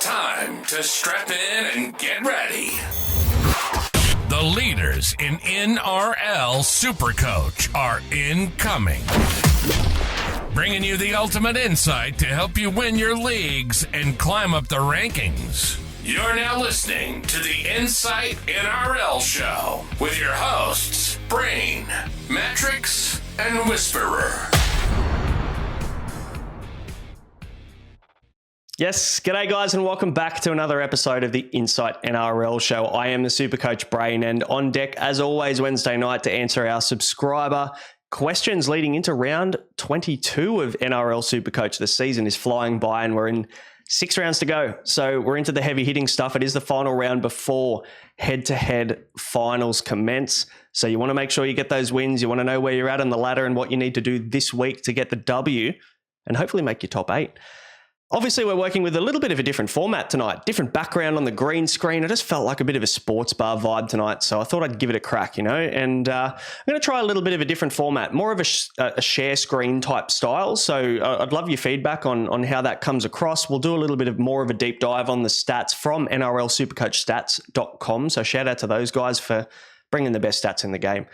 time to strap in and get ready. The leaders in NRL Supercoach are incoming. Bringing you the ultimate insight to help you win your leagues and climb up the rankings. You're now listening to the Insight NRL Show with your hosts, Brain, Matrix, and Whisperer. Yes, g'day guys and welcome back to another episode of the Insight NRL Show. I am the Supercoach Brain and on deck as always Wednesday night to answer our subscriber questions leading into round 22 of NRL Supercoach. The season is flying by and we're in 6 rounds to go. So we're into the heavy hitting stuff. It is the final round before head-to-head finals commence. So you want to make sure you get those wins. You want to know where you're at on the ladder and what you need to do this week to get the W and hopefully make your top 8. Obviously, we're working with a little bit of a different format tonight, different background on the green screen. I just felt like a bit of a sports bar vibe tonight, so I thought I'd give it a crack, and I'm going to try a little bit of a different format, more of a share screen type style. So I'd love your feedback on how that comes across. We'll do a little bit of more of a deep dive on the stats from NRLSupercoachstats.com. So shout out to those guys for bringing the best stats in the game.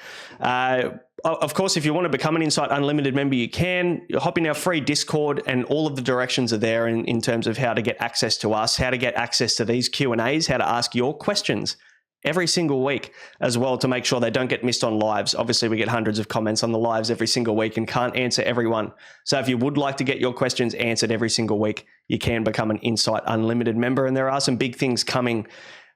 Of course, if you want to become an Insight Unlimited member, you can. Hop in our free Discord and all of the directions are there in terms of how to get access to us, how to get access to these Q&As, how to ask your questions every single week as well to make sure they don't get missed on lives. Obviously, we get hundreds of comments on the lives every single week and can't answer everyone. So if you would like to get your questions answered every single week, you can become an Insight Unlimited member. And there are some big things coming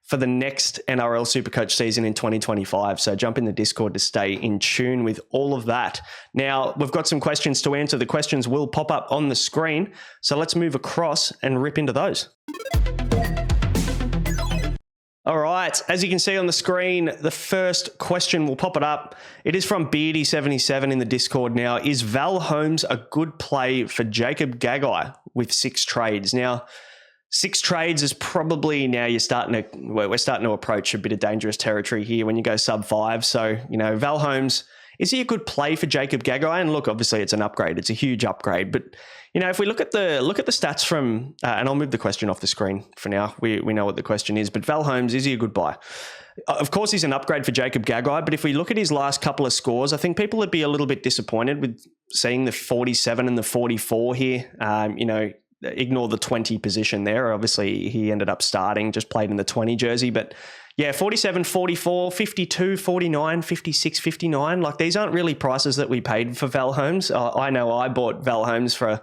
for the next NRL Supercoach season in 2025. So jump in the Discord to stay in tune with all of that. Now, we've got some questions to answer. The questions will pop up on the screen. So let's move across and rip into those. All right, as you can see on the screen, the first question will pop it up. It is from Beardy77 in the Discord now. Is Val Holmes a good play for Jacob Gagai with 6 trades? Now, 6 trades is probably now we're starting to approach a bit of dangerous territory here when you go sub 5. So, Val Holmes, is he a good play for Jacob Gagai? And look, obviously it's an upgrade. It's a huge upgrade. But, if we look at the stats from, and I'll move the question off the screen for now. We know what the question is, but Val Holmes, is he a good buy? Of course, he's an upgrade for Jacob Gagai, but if we look at his last couple of scores, I think people would be a little bit disappointed with seeing the 47 and the 44 here. Ignore the 20 position there. Obviously, he ended up starting, just played in the 20 jersey. But yeah, 47, 44, 52, 49, 56, 59. Like, these aren't really prices that we paid for Val Holmes. I know I bought Val Holmes for,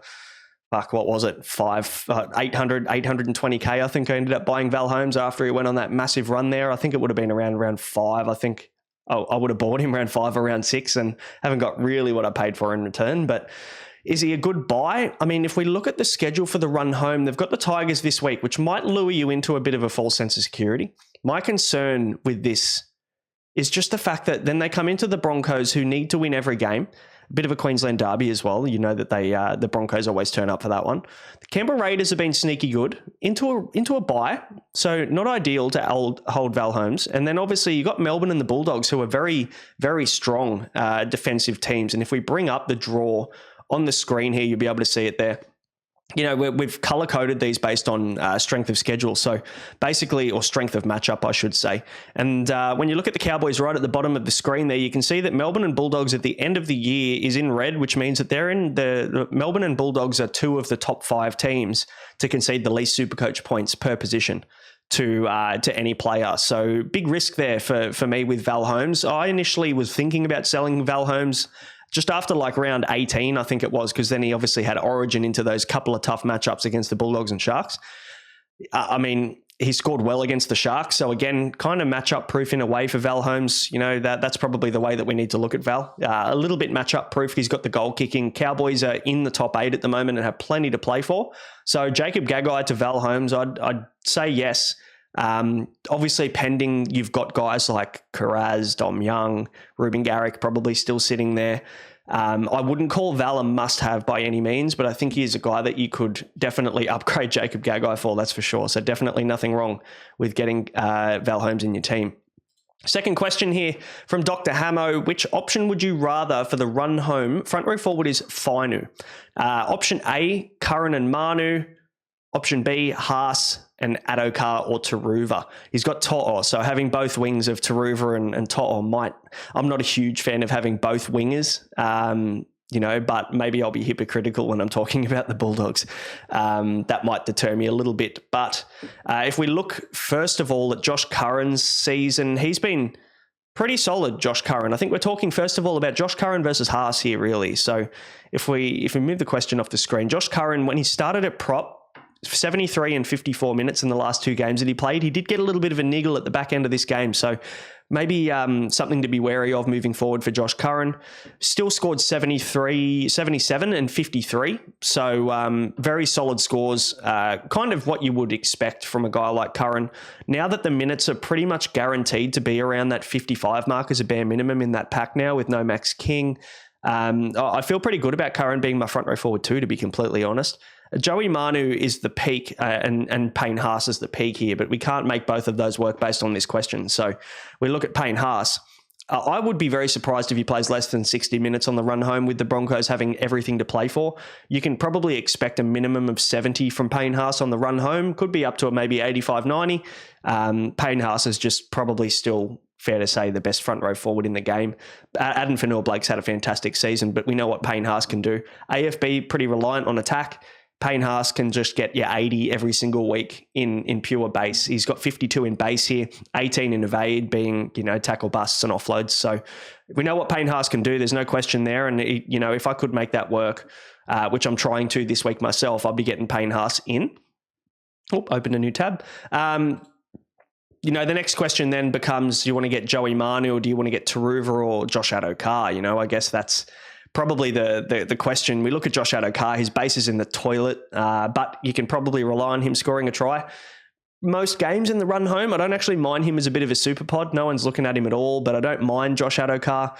what was it? 820K. I think I ended up buying Val Holmes after he went on that massive run there. I think it would have been around 5. I think I would have bought him around 5 or around 6 and haven't got really what I paid for in return. But is he a good buy? I mean, if we look at the schedule for the run home, they've got the Tigers this week, which might lure you into a bit of a false sense of security. My concern with this is just the fact that then they come into the Broncos, who need to win every game. A bit of a Queensland derby as well. You know that the Broncos always turn up for that one. The Canberra Raiders have been sneaky good into a bye, so not ideal to hold Val Holmes. And then obviously you got Melbourne and the Bulldogs, who are very, very strong defensive teams. And if we bring up the draw on the screen here, you'll be able to see it there. We've color-coded these based on strength of schedule. So basically, or strength of matchup, I should say. And when you look at the Cowboys right at the bottom of the screen there, you can see that Melbourne and Bulldogs at the end of the year is in red, which means that they're in the Melbourne and Bulldogs are 2 of the top 5 teams to concede the least Supercoach points per position to any player. So big risk there for me with Val Holmes. I initially was thinking about selling Val Holmes just after round 18, I think it was, because then he obviously had Origin into those couple of tough matchups against the Bulldogs and Sharks. He scored well against the Sharks. So again, kind of matchup proof in a way for Val Holmes. That's probably the way that we need to look at Val. A little bit matchup proof. He's got the goal kicking. Cowboys are in the top 8 at the moment and have plenty to play for. So Jacob Gagai to Val Holmes, I'd say yes. Obviously pending, you've got guys like Karaz, Dom Young, Ruben Garrick probably still sitting there. I wouldn't call Val a must-have by any means, but I think he is a guy that you could definitely upgrade Jacob Gagai for, that's for sure. So definitely nothing wrong with getting Val Holmes in your team. Second question here from Dr. Hamo. Which option would you rather for the run home? Front row forward is Fainu. Option A, Curran and Manu. Option B, Haas and Adokar or Taruva. He's got To'o, so having both wings of Taruva and To'o might... I'm not a huge fan of having both wingers, but maybe I'll be hypocritical when I'm talking about the Bulldogs. That might deter me a little bit. But if we look, first of all, at Josh Curran's season, he's been pretty solid, Josh Curran. I think we're talking, first of all, about Josh Curran versus Haas here, really. So if we move the question off the screen, Josh Curran, when he started at prop, 73 and 54 minutes in the last two games that he played, he did get a little bit of a niggle at the back end of this game. So maybe something to be wary of moving forward for Josh Curran. Still scored 77 and 53. So very solid scores, kind of what you would expect from a guy like Curran. Now that the minutes are pretty much guaranteed to be around that 55 mark as a bare minimum in that pack now with no Max King, I feel pretty good about Curran being my front row forward too, to be completely honest. Joey Manu is the peak and Payne Haas is the peak here, but we can't make both of those work based on this question. So we look at Payne Haas. I would be very surprised if he plays less than 60 minutes on the run home with the Broncos having everything to play for. You can probably expect a minimum of 70 from Payne Haas on the run home. Could be up to maybe 85, 90. Payne Haas is just probably still, fair to say, the best front row forward in the game. Adam Fanua-Blake's had a fantastic season, but we know what Payne Haas can do. AFB, pretty reliant on attack. Payne Haas can just get 80 every single week in pure base. He's got 52 in base here, 18 in evade, being, tackle busts and offloads. So we know what Payne Haas can do. There's no question there. And, if I could make that work, which I'm trying to this week myself, I'll be getting Payne Haas in. Open a new tab. The next question then becomes, do you want to get Joey Manu or do you want to get Taruva or Josh Adokar? I guess that's probably the question. We look at Josh Adokar, his base is in the toilet, but you can probably rely on him scoring a try. Most games in the run home, I don't actually mind him as a bit of a super pod. No one's looking at him at all, but I don't mind Josh Adokar.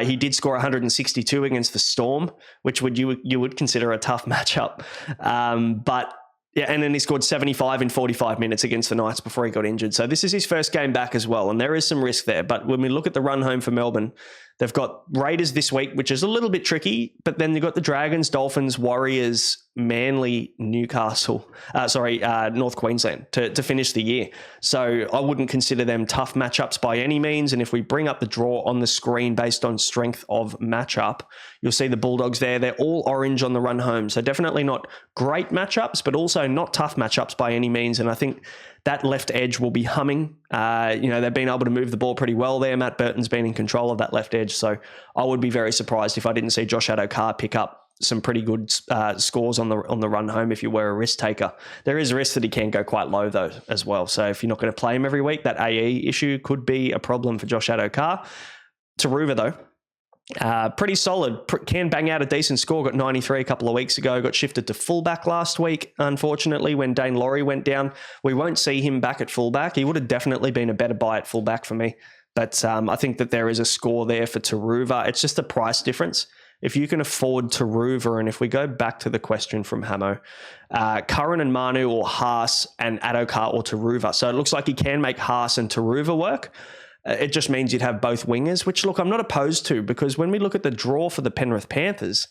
He did score 162 against the Storm, which you would consider a tough matchup. But yeah, and then he scored 75 in 45 minutes against the Knights before he got injured. So this is his first game back as well, and there is some risk there. But when we look at the run home for Melbourne, they've got Raiders this week, which is a little bit tricky, but then they've got the Dragons, Dolphins, Warriors, Manly, Newcastle, North Queensland to finish the year. So I wouldn't consider them tough matchups by any means. And if we bring up the draw on the screen based on strength of matchup, you'll see the Bulldogs there. They're all orange on the run home. So definitely not great matchups, but also not tough matchups by any means. And I think that left edge will be humming. They've been able to move the ball pretty well there. Matt Burton's been in control of that left edge. So I would be very surprised if I didn't see Josh Adokar pick up some pretty good scores on the run home if you were a risk taker. There is a risk that he can go quite low though as well. So if you're not going to play him every week, that AE issue could be a problem for Josh Adokar. Taruva though, pretty solid, can bang out a decent score, got 93 a couple of weeks ago, got shifted to fullback last week, unfortunately, when Dane Laurie went down. We won't see him back at fullback. He would have definitely been a better buy at fullback for me. But I think that there is a score there for Taruva. It's just the price difference. If you can afford Taruva, and if we go back to the question from Hamo, Curran and Manu or Haas and Adokar or Taruva. So it looks like he can make Haas and Taruva work. It just means you'd have both wingers, which, look, I'm not opposed to, because when we look at the draw for the Penrith Panthers,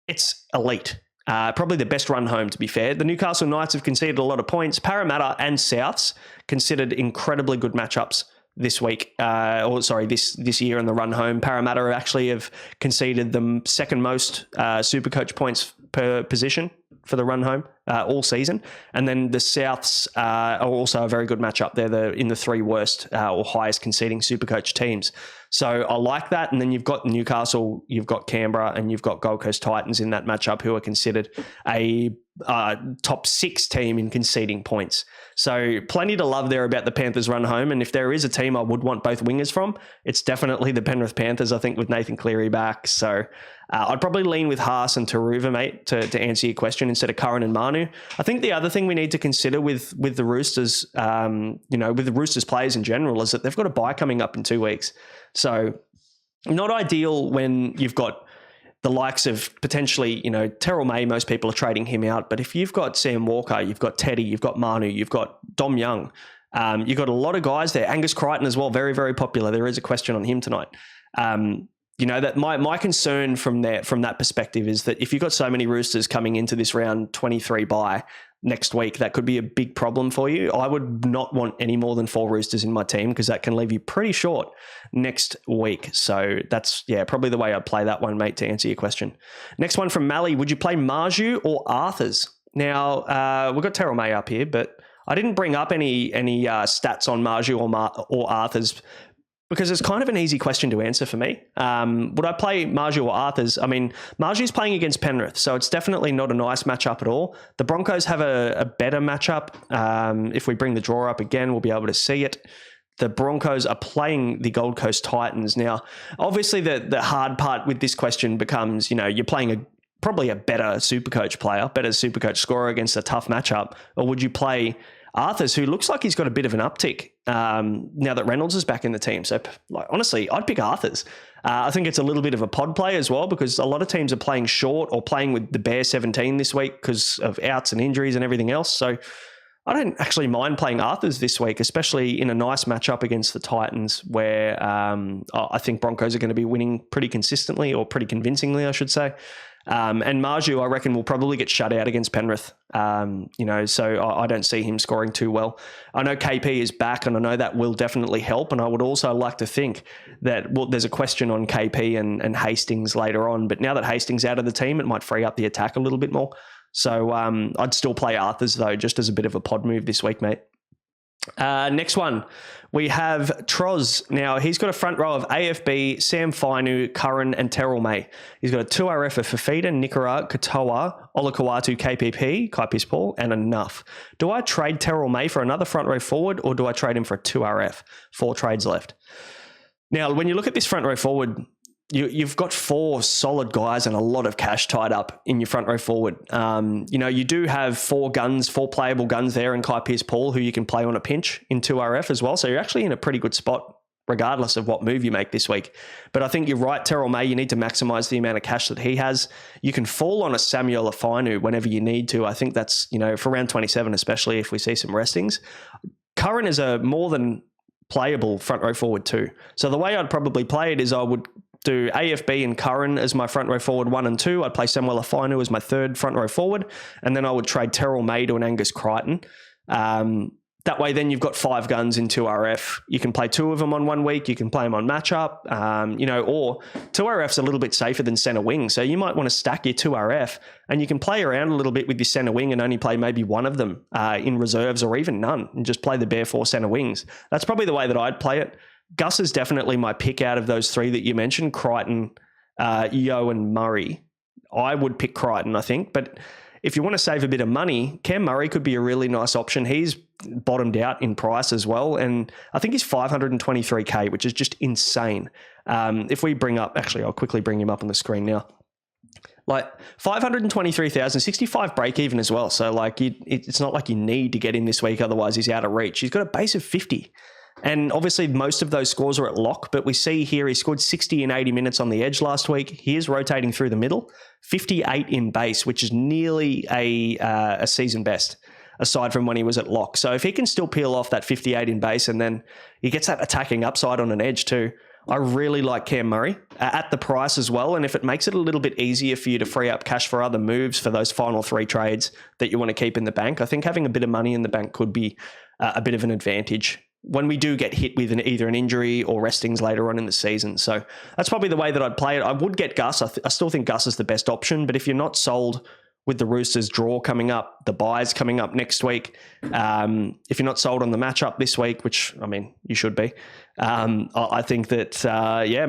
it's elite. Probably the best run home, to be fair. The Newcastle Knights have conceded a lot of points. Parramatta and Souths considered incredibly good matchups this week, this year in the run home. Parramatta actually have conceded the second most Supercoach points per position for the run home all season. And then the Souths are also a very good matchup. They're in the three worst or highest conceding Supercoach teams. So I like that. And then you've got Newcastle, you've got Canberra, and you've got Gold Coast Titans in that matchup, who are considered a top 6 team in conceding points. So plenty to love there about the Panthers run home. And if there is a team I would want both wingers from, it's definitely the Penrith Panthers, I think, with Nathan Cleary back. So I'd probably lean with Haas and Taruva, mate, to answer your question, instead of Curran and Manu. I think the other thing we need to consider with the Roosters, with the Roosters players in general, is that they've got a bye coming up in 2 weeks. So not ideal when you've got the likes of potentially, Terrell May, most people are trading him out. But if you've got Sam Walker, you've got Teddy, you've got Manu, you've got Dom Young, you've got a lot of guys there. Angus Crichton as well, very, very popular. There is a question on him tonight. That my concern from that perspective is that if you've got so many Roosters coming into this round 23 bye, next week, that could be a big problem for you. I would not want any more than 4 Roosters in my team because that can leave you pretty short next week. So that's, probably the way I'd play that one, mate, to answer your question. Next one from Mally. Would you play Marju or Arthurs? Now, we've got Terrell May up here, but I didn't bring up any stats on Marju or Arthurs because it's kind of an easy question to answer for me. Would I play Marju or Arthurs? I mean, Marju's playing against Penrith, so it's definitely not a nice matchup at all. The Broncos have a better matchup. If we bring the draw up again, we'll be able to see it. The Broncos are playing the Gold Coast Titans. Now, obviously, the hard part with this question becomes, you're playing probably a better Supercoach player, better Supercoach scorer against a tough matchup, or would you play Arthurs, who looks like he's got a bit of an uptick now that Reynolds is back in the team? So, honestly, I'd pick Arthurs. I think it's a little bit of a pod play as well because a lot of teams are playing short or playing with the bare 17 this week because of outs and injuries and everything else. So I don't actually mind playing Arthurs this week, especially in a nice matchup against the Titans where I think Broncos are going to be winning pretty consistently or pretty convincingly, I should say. And Marju, I reckon, will probably get shut out against Penrith. So I don't see him scoring too well. I know KP is back, and I know that will definitely help. And I would also like to think that, there's a question on KP and Hastings later on. But now that Hastings out of the team, it might free up the attack a little bit more. So I'd still play Arthurs, though, just as a bit of a pod move this week, mate. Next one, we have Troz. Now, he's got a front row of AFB, Sam Fainu, Curran, and Terrell May. He's got a 2RF of Fafita, Nikora, Katoa, Olakawatu, KPP, Kai Piss-Paul, and enough. Do I trade Terrell May for another front row forward, or do I trade him for a 2RF? 4 trades left. Now, when you look at this front row forward, you've got 4 solid guys and a lot of cash tied up in your front row forward. You do have 4 playable guns there in Kai Pearce-Paul, who you can play on a pinch in 2RF as well. So you're actually in a pretty good spot regardless of what move you make this week. But I think you're right, Terrell May, you need to maximise the amount of cash that he has. You can fall on a Samuel Afainu whenever you need to. I think that's, for round 27, especially if we see some restings. Curran is a more than playable front row forward too. So the way I'd probably play it is I would do AFB and Curran as my front row forward 1 and 2. I'd play Samuel Afainu as my 3rd front row forward. And then I would trade Terrell May to an Angus Crichton. That way, then you've got 5 guns in 2RF. You can play 2 of them on 1 week. You can play them on matchup, or 2RF's a little bit safer than centre wing. So you might want to stack your 2RF and you can play around a little bit with your centre wing and only play maybe 1 of them in reserves or even none and just play the bare 4 centre wings. That's probably the way that I'd play it. Gus is definitely my pick out of those 3 that you mentioned, Crichton, Yeo and Murray. I would pick Crichton, I think, but if you want to save a bit of money, Cam Murray could be a really nice option. He's bottomed out in price as well, and I think he's 523k, which is just insane. If we bring up, actually, I'll quickly bring him up on the screen now. Like 523,000, 65 break even as well. So it's not like you need to get him this week, otherwise he's out of reach. He's got a base of 50. And obviously most of those scores are at lock, but we see here he scored 60 in 80 minutes on the edge last week. He is rotating through the middle, 58 in base, which is nearly a season best, aside from when he was at lock. So if he can still peel off that 58 in base and then he gets that attacking upside on an edge too, I really like Cam Murray at the price as well. And if it makes it a little bit easier for you to free up cash for other moves for those final 3 trades that you want to keep in the bank, I think having a bit of money in the bank could be a bit of an advantage when we do get hit with either an injury or restings later on in the season. So that's probably the way that I'd play it. I would get Gus. I still think Gus is the best option, but if you're not sold with the Roosters draw coming up, the buys coming up next week, if you're not sold on the matchup this week, which, I mean, you should be, I think that,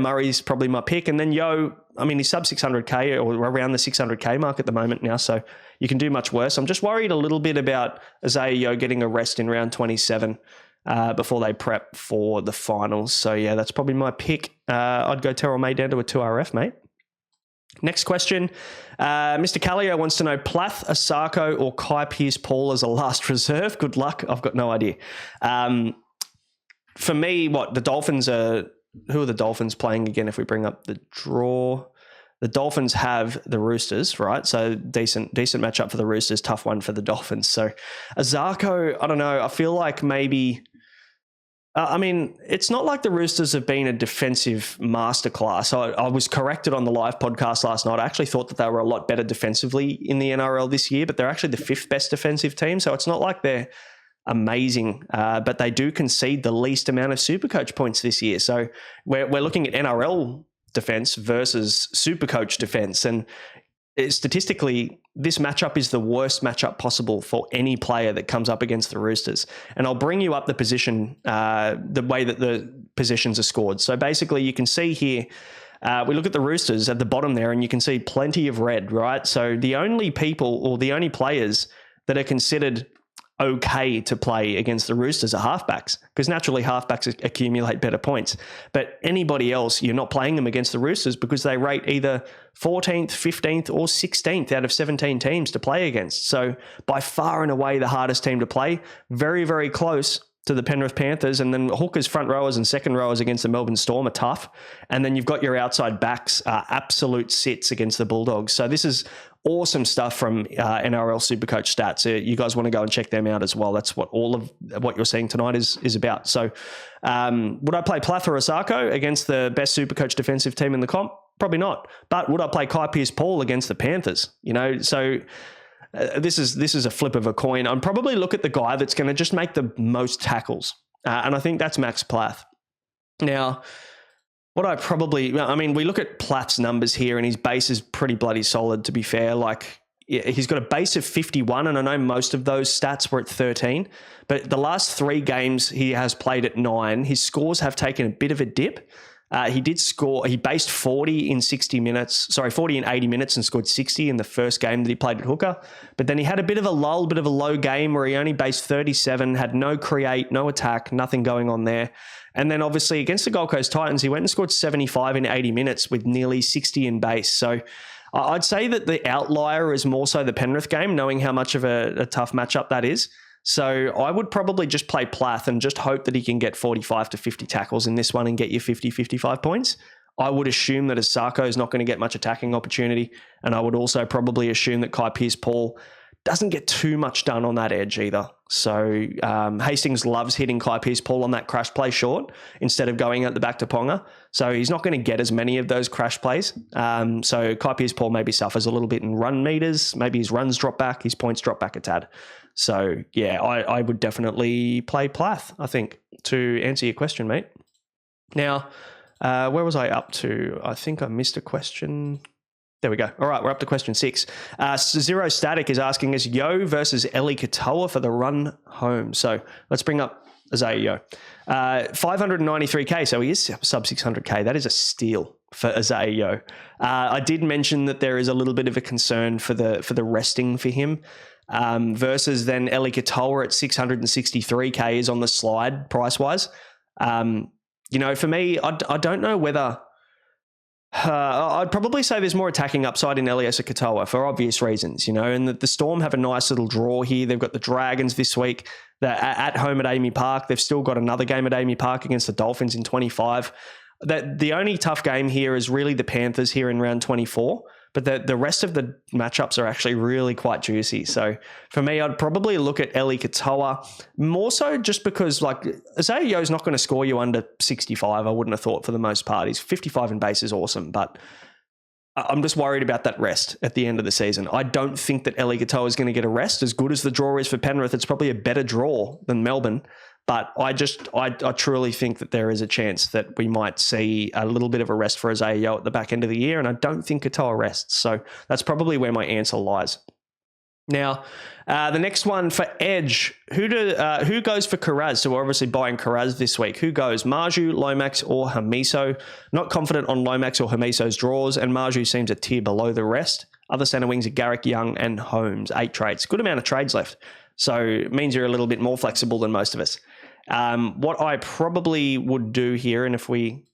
Murray's probably my pick. And then Yeo, I mean, he's sub 600k or around the 600k mark at the moment now, so you can do much worse. I'm just worried a little bit about Isaiah Yeo getting a rest in round 27 before they prep for the finals. So, yeah, that's probably my pick. I'd go Terrell May down to a 2RF, mate. Next question. Mr. Callio wants to know Plath, Asako, or Kai Pearce-Paul as a last reserve. Good luck. I've got no idea. For me, the Dolphins are... Who are the Dolphins playing again if we bring up the draw? The Dolphins have the Roosters, right? So decent matchup for the Roosters, tough one for the Dolphins. So Asako, I don't know. I feel like maybe It's not like the Roosters have been a defensive masterclass. I was corrected on the live podcast last night. I actually thought that they were a lot better defensively in the NRL this year, but they're actually the 5th best defensive team. So it's not like they're amazing, but they do concede the least amount of Supercoach points this year. So we're looking at NRL defense versus Supercoach defense. And statistically, this matchup is the worst matchup possible for any player that comes up against the Roosters. And I'll bring you up the position, the way that the positions are scored. So basically, you can see here, we look at the Roosters at the bottom there, and you can see plenty of red, right? So the only people or the only players that are considered okay to play against the Roosters are halfbacks, because naturally halfbacks accumulate better points. But anybody else, you're not playing them against the Roosters because they rate either 14th, 15th or 16th out of 17 teams to play against. So by far and away the hardest team to play, very, very close to the Penrith Panthers. And then Hookers, front rowers and second rowers against the Melbourne Storm are tough. And then you've got your outside backs, absolute sits against the Bulldogs. So this is awesome stuff from NRL Supercoach stats. You guys want to go and check them out as well. That's what all of what you're seeing tonight is about. So would I play Plath or Osako against the best Supercoach defensive team in the comp? Probably not. But would I play Kai Pearce-Paul against the Panthers? So this is a flip of a coin. I'd probably look at the guy that's going to just make the most tackles. And I think that's Max Plath. Now, we look at Plath's numbers here, and his base is pretty bloody solid, to be fair. Like, he's got a base of 51, and I know most of those stats were at 13. But the last 3 games he has played at 9, his scores have taken a bit of a dip. He based 40 in 80 minutes and scored 60 in the first game that he played at hooker. But then he had a bit of a lull, bit of a low game where he only based 37, had no create, no attack, nothing going on there. And then obviously against the Gold Coast Titans, he went and scored 75 in 80 minutes with nearly 60 in base. So I'd say that the outlier is more so the Penrith game, knowing how much of a tough matchup that is. So I would probably just play Plath and just hope that he can get 45 to 50 tackles in this one and get you 50, 55 points. I would assume that Osako is not going to get much attacking opportunity. And I would also probably assume that Kai Pearce-Paul doesn't get too much done on that edge either. So Hastings loves hitting Kai Pearce-Paul on that crash play short instead of going out the back to Ponga. So he's not going to get as many of those crash plays. So Kai Pearce-Paul maybe suffers a little bit in run meters. Maybe his runs drop back, his points drop back a tad. So yeah, I would definitely play Plath, I think, to answer your question, mate. Now, where was I up to? I think I missed a question. There we go. All right, we're up to question 6. Zero Static is asking us Yo versus Eli Katoa for the run home. So let's bring up Isaiah Yo. 593K, so he is sub 600K. That is a steal for Isaiah Yo. I did mention that there is a little bit of a concern for the resting for him. Versus then Eli Katoa at 663K is on the slide price-wise. For me, I don't know whether... I'd probably say there's more attacking upside in Elias Katoa for obvious reasons, and the Storm have a nice little draw here. They've got the Dragons this week. They're at home at Amy Park. They've still got another game at Amy Park against the Dolphins in 25. The only tough game here is really the Panthers here in round 24. But the rest of the matchups are actually really quite juicy. So for me, I'd probably look at Eli Katoa more so just because Isaiah Yo's not going to score you under 65. I wouldn't have thought for the most part. He's 55 in base is awesome, but I'm just worried about that rest at the end of the season. I don't think that Eli Katoa is going to get a rest. As good as the draw is for Penrith, it's probably a better draw than Melbourne. But I truly think that there is a chance that we might see a little bit of a rest for Isaiah Yo at the back end of the year, and I don't think Katoa rests. So that's probably where my answer lies. Now, the next one for Edge, who goes for Karaz? So we're obviously buying Karaz this week. Who goes? Marju, Lomax, or Hamiso? Not confident on Lomax or Hamiso's draws, and Marju seems a tier below the rest. Other centre wings are Garrick, Young, and Holmes. 8 trades. Good amount of trades left. So it means you're a little bit more flexible than most of us. What I probably would do here, and if we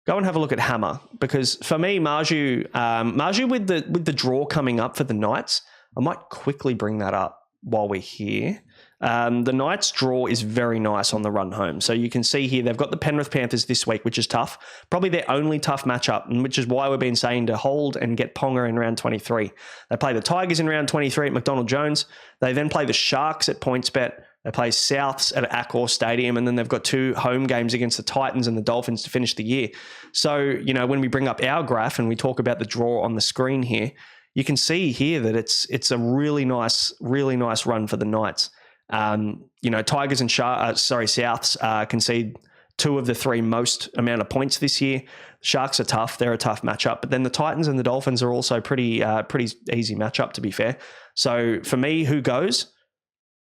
go and have a look at Hammer, because for me, Marju with the draw coming up for the Knights, I might quickly bring that up while we're here. The Knights draw is very nice on the run home. So you can see here, they've got the Penrith Panthers this week, which is tough. Probably their only tough matchup, and which is why we've been saying to hold and get Ponga in round 23. They play the Tigers in round 23 at McDonald Jones. They then play the Sharks at PointsBet. They play Souths at Accor Stadium, and then they've got 2 home games against the Titans and the Dolphins to finish the year. So, when we bring up our graph and we talk about the draw on the screen here, you can see here that it's a really nice run for the Knights. Tigers and Souths concede 2 of the 3 most amount of points this year. Sharks are tough; they're a tough matchup. But then the Titans and the Dolphins are also pretty easy matchup, to be fair. So for me, who goes?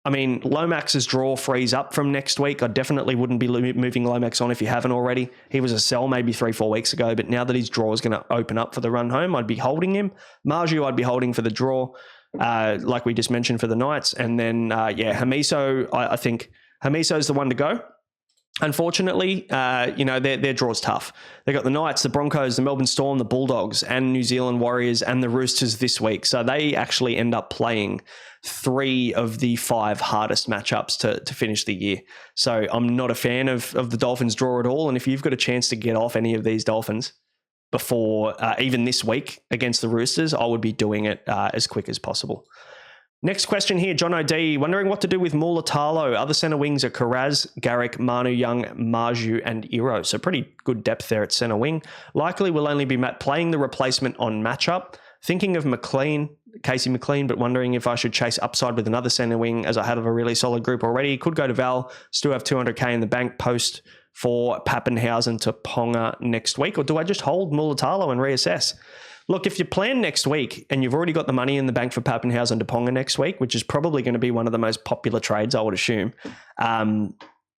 I mean, Lomax's draw frees up from next week. I definitely wouldn't be moving Lomax on if you haven't already. He was a sell maybe 3-4 weeks ago, but now that his draw is going to open up for the run home, I'd be holding him. Marju, I'd be holding for the draw, like we just mentioned for the Knights. And then, Hamiso, I think Hamiso is the one to go. Unfortunately, their draw's tough. They got the Knights, the Broncos, the Melbourne Storm, the Bulldogs, and New Zealand Warriors, and the Roosters this week. So they actually end up playing 3 of the 5 hardest matchups to finish the year. So I'm not a fan of the Dolphins' draw at all. And if you've got a chance to get off any of these Dolphins before even this week against the Roosters, I would be doing it as quick as possible. Next question here, John O'D, wondering what to do with Mulatalo. Other centre wings are Karaz, Garrick, Manu Young, Marju, and Iro. So pretty good depth there at centre wing. Likely will only be Matt playing the replacement on matchup. Thinking of Casey McLean, but wondering if I should chase upside with another centre wing as I had a really solid group already. Could go to Val, still have 200k in the bank post for Pappenhausen to Ponga next week. Or do I just hold Mulatalo and reassess? Look, if you plan next week and you've already got the money in the bank for Pappenhausen to Ponga next week, which is probably going to be one of the most popular trades, I would assume,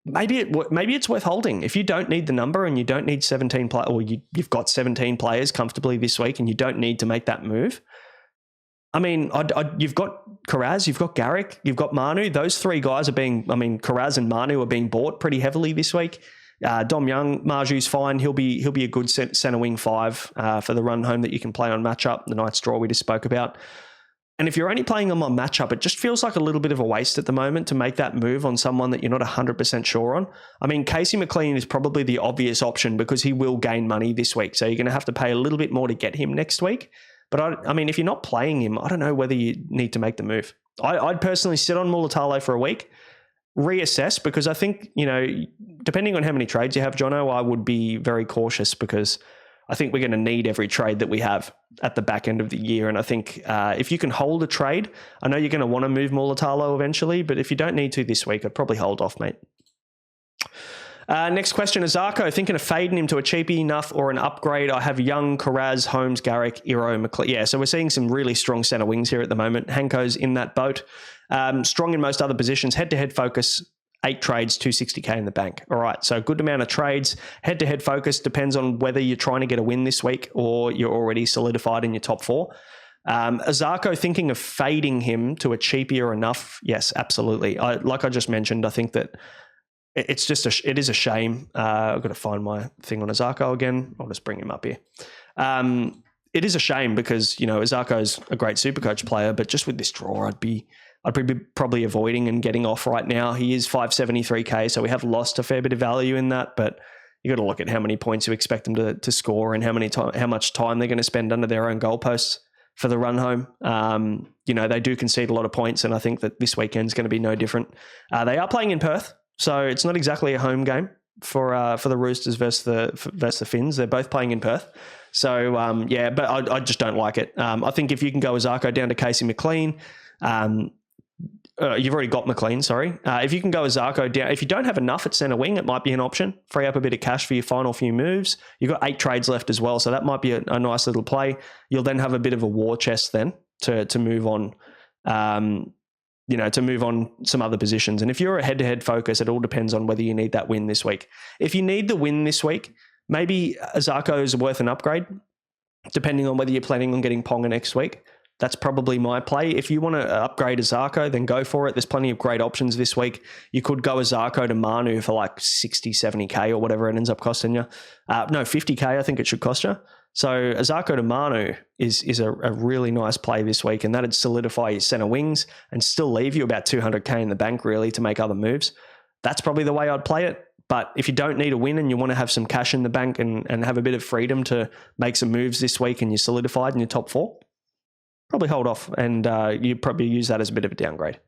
maybe it's worth holding. If you don't need the number and you don't need 17 players, or you've got 17 players comfortably this week and you don't need to make that move. I mean, you've got Karaz, you've got Garrick, you've got Manu. Those 3 guys Karaz and Manu are being bought pretty heavily this week. Dom Young, Marju's fine. He'll be a good centre wing 5 for the run home that you can play on matchup. The Knights draw we just spoke about. And if you're only playing them on matchup, it just feels like a little bit of a waste at the moment to make that move on someone that you're not 100% sure on. I mean, Casey McLean is probably the obvious option because he will gain money this week. So you're going to have to pay a little bit more to get him next week. But I mean, if you're not playing him, I don't know whether you need to make the move. I'd personally sit on Mulatalo for a week, reassess, because I think, depending on how many trades you have, Jono, I would be very cautious because I think we're going to need every trade that we have at the back end of the year. And I think if you can hold a trade, I know you're going to want to move Mulatalo eventually, but if you don't need to this week, I'd probably hold off, mate. Next question, Azarko, thinking of fading him to a cheapy enough or an upgrade. I have Young, Karaz, Holmes, Garrick, Iro, McLean. Yeah, so we're seeing some really strong centre wings here at the moment. Hanko's in that boat. Strong in most other positions. Head-to-head focus, 8 trades, 260k in the bank. All right, so a good amount of trades. Head-to-head focus depends on whether you're trying to get a win this week or you're already solidified in your top 4. Azarko, thinking of fading him to a cheapier enough. Yes, absolutely. Like I just mentioned, I think that it's just it is a shame. I've got to find my thing on Azarko again. I'll just bring him up here. It is a shame because, Azarko's a great Supercoach player, but just with this draw, I'd be probably avoiding and getting off right now. He is 573k, so we have lost a fair bit of value in that, but you got to look at how many points you expect them to score and how much time they're going to spend under their own goalposts for the run home. They do concede a lot of points, and I think that this weekend's going to be no different. They are playing in Perth, so it's not exactly a home game for the Roosters versus the Finns. They're both playing in Perth. So, but I just don't like it. I think if you can go Azarko down to Casey McLean, you've already got McLean, sorry. If you can go Azarko down, if you don't have enough at centre wing, it might be an option. Free up a bit of cash for your final few moves. You've got 8 trades left as well, so that might be a nice little play. You'll then have a bit of a war chest then to move on. To move on some other positions. And if you're a head-to-head focus, it all depends on whether you need that win this week. If you need the win this week, maybe Azarko is worth an upgrade, depending on whether you're planning on getting Ponga next week. That's probably my play. If you want to upgrade Azarko, then go for it. There's plenty of great options this week. You could go Azarko to Manu for like 60, 70k or whatever it ends up costing you. 50k I think it should cost you. So Azarko to Manu is a really nice play this week, and that'd solidify your centre wings and still leave you about 200k in the bank really to make other moves. That's probably the way I'd play it. But if you don't need a win and you want to have some cash in the bank and have a bit of freedom to make some moves this week and you're solidified in your top 4, probably hold off and you probably use that as a bit of a downgrade.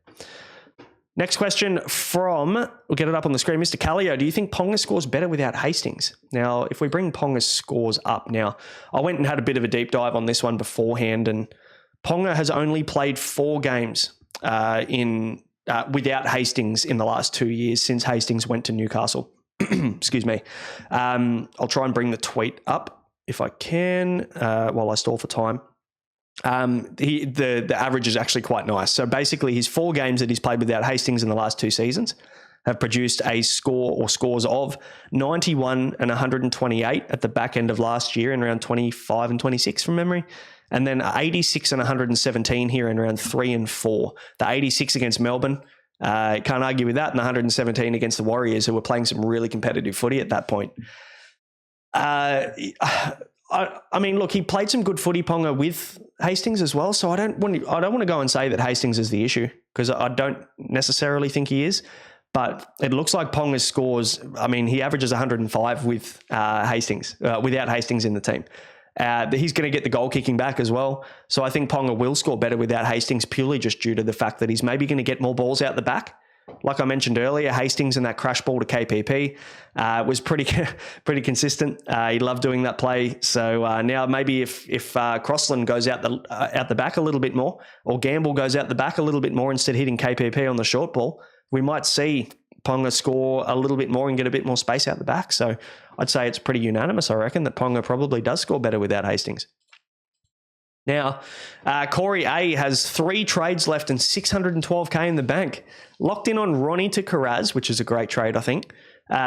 Next question we'll get it up on the screen. Mr. Callio, do you think Ponga scores better without Hastings? Now, if we bring Ponga's scores up now, I went and had a bit of a deep dive on this one beforehand, and Ponga has only played 4 games without Hastings in the last 2 years since Hastings went to Newcastle. Excuse me. I'll try and bring the tweet up if I can while I stall for time. The average is actually quite nice. So basically his 4 games that he's played without Hastings in the last 2 seasons have produced a score or scores of 91 and 128 at the back end of last year in round 25 and 26 from memory. And then 86 and 117 here in round 3 and 4. The 86 against Melbourne, can't argue with that, and 117 against the Warriors, who were playing some really competitive footy at that point. I mean, look, he played some good footy, Ponga, with Hastings as well. So I don't want to go and say that Hastings is the issue, because I don't necessarily think he is. But it looks like Ponga's scores. I mean, he averages 105 with Hastings, without Hastings in the team. He's going to get the goal kicking back as well. So I think Ponga will score better without Hastings, purely just due to the fact that he's maybe going to get more balls out the back. Like I mentioned earlier, Hastings and that crash ball to KPP was pretty consistent. He loved doing that play. So now maybe if Crossland goes out the back a little bit more, or Gamble goes out the back a little bit more instead of hitting KPP on the short ball, we might see Ponga score a little bit more and get a bit more space out the back. So I'd say it's pretty unanimous, I reckon, that Ponga probably does score better without Hastings. Now, Corey A has 3 trades left and 612K in the bank. Locked in on Ronnie to Carraz, which is a great trade, I think.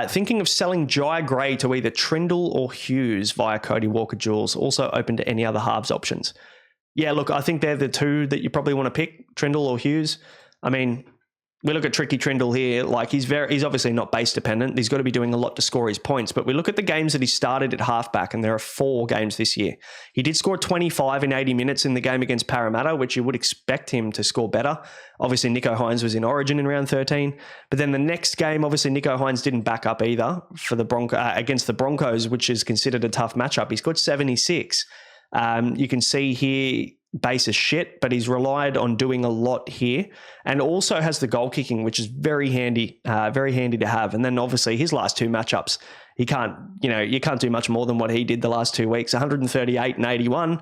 Thinking of selling Jai Gray to either Trindle or Hughes via Cody Walker-Jules. Also open to any other halves options. Yeah, look, I think they're the 2 that you probably want to pick, Trindle or Hughes. I mean, we look at Tricky Trindle here, like he's obviously not base dependent. He's got to be doing a lot to score his points, but we look at the games that he started at halfback, and there are 4 games this year. He did score 25 in 80 minutes in the game against Parramatta, which you would expect him to score better. Obviously, Nicho Hynes was in Origin in round 13, but then the next game, obviously, Nicho Hynes didn't back up either for the against the Broncos, which is considered a tough matchup. He scored 76. You can see here, base is shit, but he's relied on doing a lot here, and also has the goal kicking, which is very handy to have. And then obviously his last 2 matchups, you can't do much more than what he did the last 2 weeks. 138 and 81.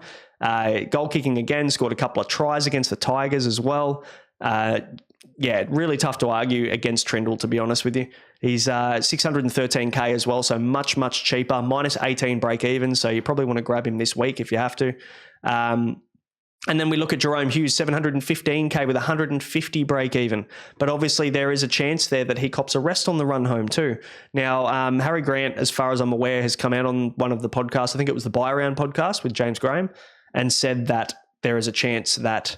Goal kicking again, scored a couple of tries against the Tigers as well. Really tough to argue against Trindle, to be honest with you. He's 613K as well, so much, much cheaper. Minus 18 break even, so you probably want to grab him this week if you have to. And then we look at Jerome Hughes, 715K with 150 break even. But obviously there is a chance there that he cops a rest on the run home too. Now, Harry Grant, as far as I'm aware, has come out on one of the podcasts, I think it was the Buy Around podcast with James Graham, and said that there is a chance that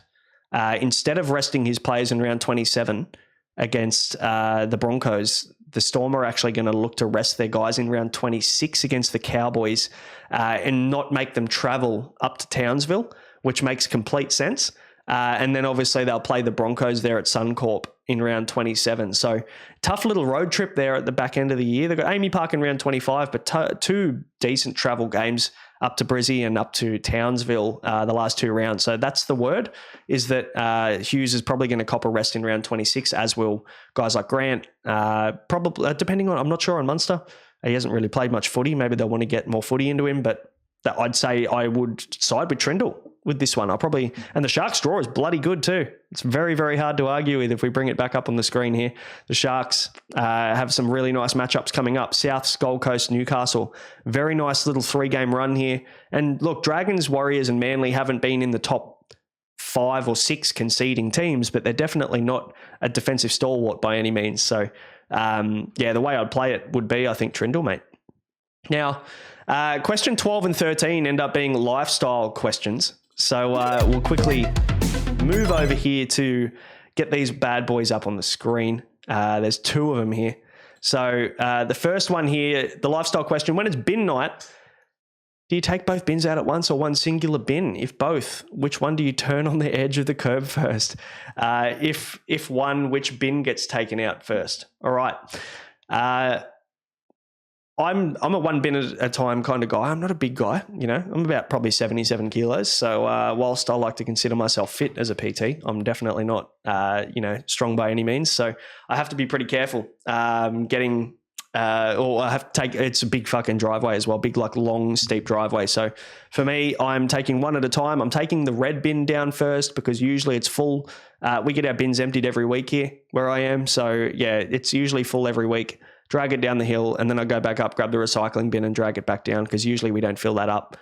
instead of resting his players in round 27 against the Broncos, the Storm are actually going to look to rest their guys in round 26 against the Cowboys and not make them travel up to Townsville, which makes complete sense. And then obviously they'll play the Broncos there at Suncorp in round 27. So tough little road trip there at the back end of the year. They've got Amy Park in round 25, but 2 decent travel games up to Brizzy and up to Townsville the last 2 rounds. So that's the word, is that Hughes is probably going to cop a rest in round 26, as will guys like Grant. Probably, depending on, I'm not sure on Munster. He hasn't really played much footy. Maybe they'll want to get more footy into him, but I'd say I would side with Trindle with this one. And the Sharks draw is bloody good too. It's very, very hard to argue with if we bring it back up on the screen here. The Sharks have some really nice matchups coming up. Souths, Gold Coast, Newcastle. Very nice little 3-game run here. And look, Dragons, Warriors and Manly haven't been in the top 5 or 6 conceding teams, but they're definitely not a defensive stalwart by any means. So, the way I'd play it would be, I think, Trindle, mate. Now, question 12 and 13 end up being lifestyle questions. So we'll quickly move over here to get these bad boys up on the screen. There's 2 of them here. So the first one here, the lifestyle question: when it's bin night, do you take both bins out at once or one singular bin? If both, which one do you turn on the edge of the curb first? If one, which bin gets taken out first? All right. I'm a one bin at a time kind of guy. I'm not a big guy, I'm about probably 77 kilos. So whilst I like to consider myself fit as a PT, I'm definitely not, strong by any means. So I have to be pretty careful getting, or I have to take, it's a big fucking driveway as well, big like long steep driveway. So for me, I'm taking one at a time. I'm taking the red bin down first because usually it's full. We get our bins emptied every week here where I am. So yeah, it's usually full every week. Drag it down the hill, and then I go back up, grab the recycling bin and drag it back down because usually we don't fill that up.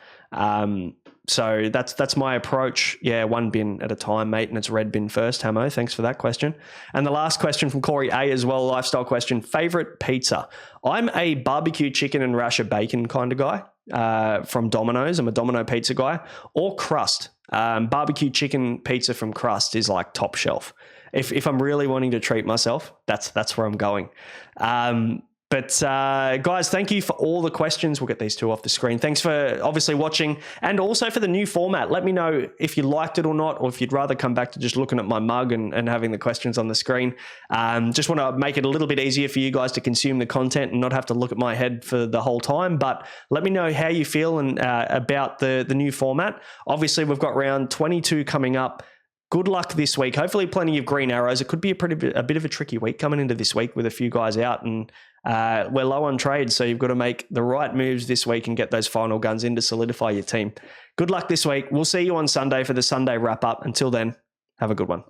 So that's my approach. Yeah, one bin at a time, mate, and it's red bin first. Hamo, thanks for that question. And the last question from Corey A as well, lifestyle question. Favorite pizza? I'm a barbecue chicken and rasher bacon kind of guy from Domino's. I'm a Domino pizza guy. Or crust. Barbecue chicken pizza from Crust is like top shelf. If I'm really wanting to treat myself, that's where I'm going. But guys, thank you for all the questions. We'll get these two off the screen. Thanks for obviously watching and also for the new format. Let me know if you liked it or not, or if you'd rather come back to just looking at my mug and having the questions on the screen. Just want to make it a little bit easier for you guys to consume the content and not have to look at my head for the whole time. But let me know how you feel and about the new format. Obviously, we've got round 22 coming up. Good luck this week. Hopefully plenty of green arrows. It could be a bit of a tricky week coming into this week with a few guys out, and we're low on trades. So you've got to make the right moves this week and get those final guns in to solidify your team. Good luck this week. We'll see you on Sunday for the Sunday wrap up. Until then, have a good one.